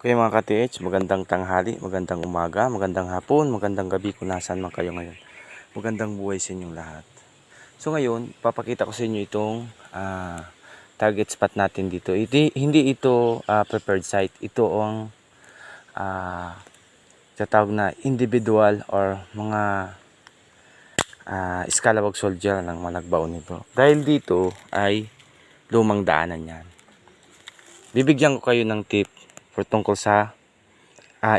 Okay mga ka-TH, magandang tanghali, magandang umaga, magandang hapon, magandang gabi kung nasaan man kayo ngayon. Magandang buhay sa inyong lahat. So ngayon, papakita ko sa inyo itong target spot natin dito. Hindi ito prepared site. Ito ang tatawag na individual or mga scalawag soldier ng malagbaon nito. Dahil dito ay lumang daanan yan. Bibigyan ko kayo ng tip for tungkol sa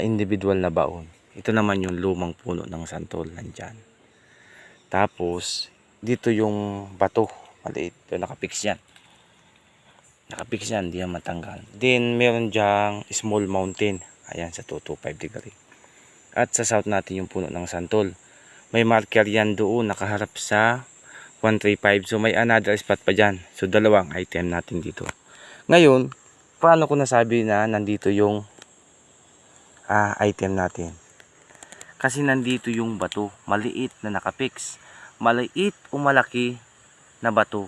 individual na baon. Ito naman yung lumang puno ng santol nandyan. Tapos dito yung bato maliit. Ito nakapix yan. Nakapix yan, hindi yan matanggal. Then meron dyang small mountain. Ayan sa 225 degree. At sa south natin yung puno ng santol. May marker yan doon nakaharap sa 135. So may another spot pa dyan. So dalawang item natin dito. Ngayon, paano ko nasabi na nandito yung item natin? Kasi nandito yung bato, maliit na nakapix. Maliit o malaki na bato,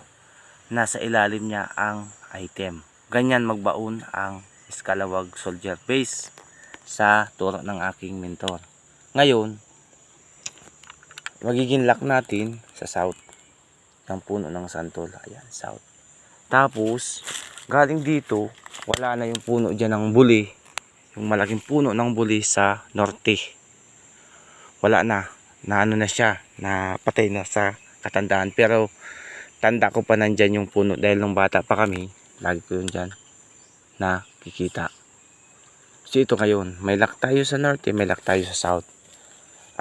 nasa ilalim niya ang item. Ganyan magbaon ang Scalawag Soldier base sa turo ng aking mentor. Ngayon, magiging lock natin sa south ng puno ng santol. Ayan, south. Tapos galing dito, wala na yung puno dyan ng buli, yung malaking puno ng buli sa norte. Wala na, ano na siya, napatay na sa katandaan. Pero tanda ko pa nandyan yung puno dahil nung bata pa kami, lagi ko yun dyan nakikita. So ito ngayon, may lock tayo sa norte, may lock tayo sa south.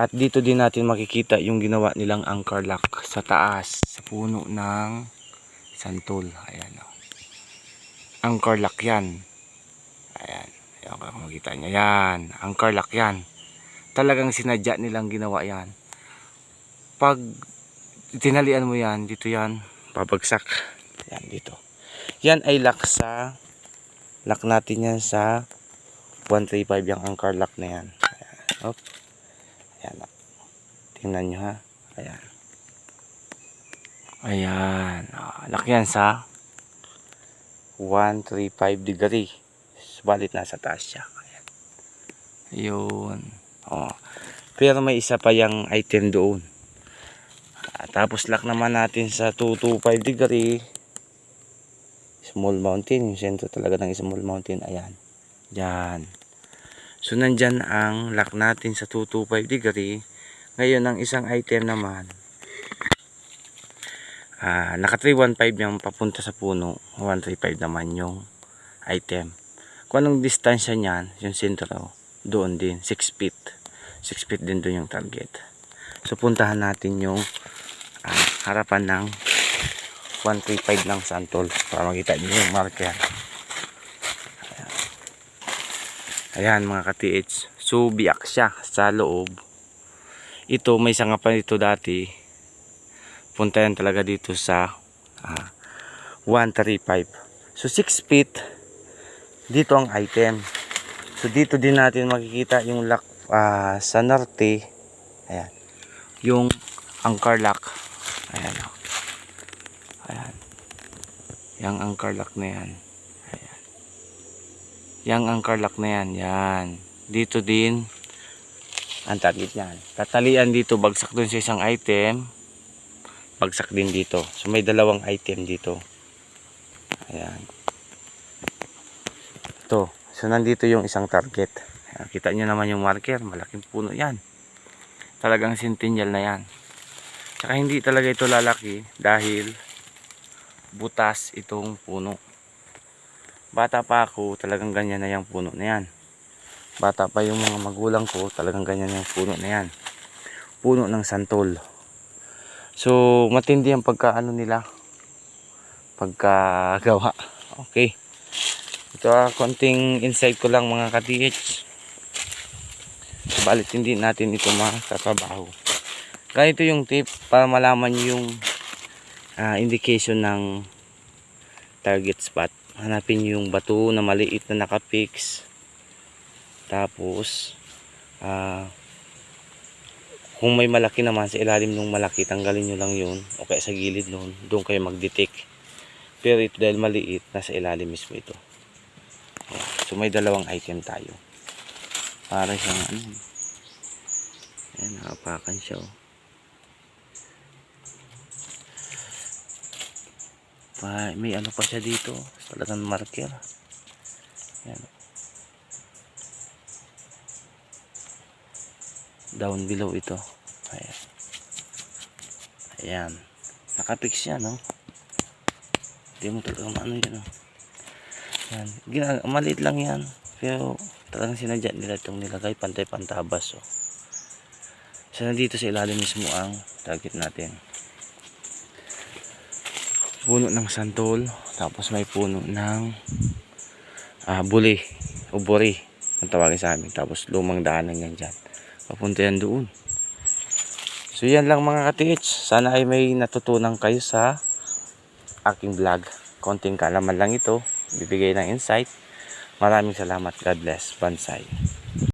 At dito din natin makikita yung ginawa nilang anchor lock sa taas, sa puno ng santol. Ayan o. Anchor lock yan. Ayan. Ayan kung makikita nyo. Yan. Anchor lock yan. Talagang sinadya nilang ginawa yan. Pag tinalian mo yan, dito yan, babagsak. Yan dito. Yan ay lock sa, lock natin yan sa 135 yung anchor lock na yan. Ayan. Op. Ayan. Tingnan nyo ha. Ayan. Ayan. Lock yan sa 135 degree. Subalit nasa taas siya. Ayan. Ayun. Oh. Pero may isa pa yung item doon. Tapos lock naman natin sa 225 degree. Small mountain. Yung sentro talaga ng small mountain. Ayan. Diyan. So nandyan ang lock natin sa 225 degree. Ngayon ang isang item naman. Naka 315 yung papunta sa puno. 135 naman yung item. Kung anong distansya niyan, yung sentro, doon din, 6 feet. 6 feet din doon yung target. So puntahan natin yung harapan ng 135 ng santol para makita niyo yung marker. Ayan mga ka-TH. So biyak siya sa loob. Ito may sanga pa dito dati. Punta yan talaga dito sa 135. So 6 feet dito ang item. So dito din natin makikita yung lock sa norte. Ayan. Yung anchor lock. Ayan. Ayan. Yung anchor lock na yan. Ayan. Yung anchor lock na yan. Yan. Dito din ang target niyan. Tatalian dito, bagsak dun sa isang item. Bagsak din dito. So may dalawang item dito. Ayan. Ito. So nandito yung isang target. Ayan. Kita nyo naman yung marker. Malaking puno yan. Talagang sentinel na yan. Tsaka hindi talaga ito lalaki dahil butas itong puno. Bata pa ako, talagang ganyan na yung puno na yan. Bata pa yung mga magulang ko, talagang ganyan na yung puno na yan. Puno ng santol. So matindi ang pagkaano nila, pagkagawa. Okay. Ito konting insight ko lang mga ka-TH. Balit hindi natin ito makatrabaho. Ganito yung tip para malaman yung indication ng target spot. Hanapin yung bato na maliit na nakapix. Tapos kung may malaki naman sa ilalim ng malaki, tanggalin nyo lang yun. O kaya sa gilid nun, doon kayo mag-detect. Pero ito dahil maliit, nasa ilalim mismo ito. Ayan. So may dalawang item tayo. Para siyang ano. Ayan, nakapakan siya oh. May ano pa siya dito. Talagang marker. Ayan. Down below ito. Ayan. Ayan. Nakapix siya, no? Hindi mo talagang ano yun, no? Ayan. Maliit lang yan. Pero talagang sinadya nila itong nilagay. Pantay-pantabas, oh. So, nandito sa ilalim mismo ang target natin. Puno ng santol. Tapos may puno ng buli. O bori. Ang tawagin sa amin. Tapos lumang daanan yan dyan. Papunta yan doon. So yan lang mga ka-TH. Sana ay may natutunan kayo sa aking vlog. Konting kalaman lang ito. Bibigay ng insight. Maraming salamat. God bless. Bonsai.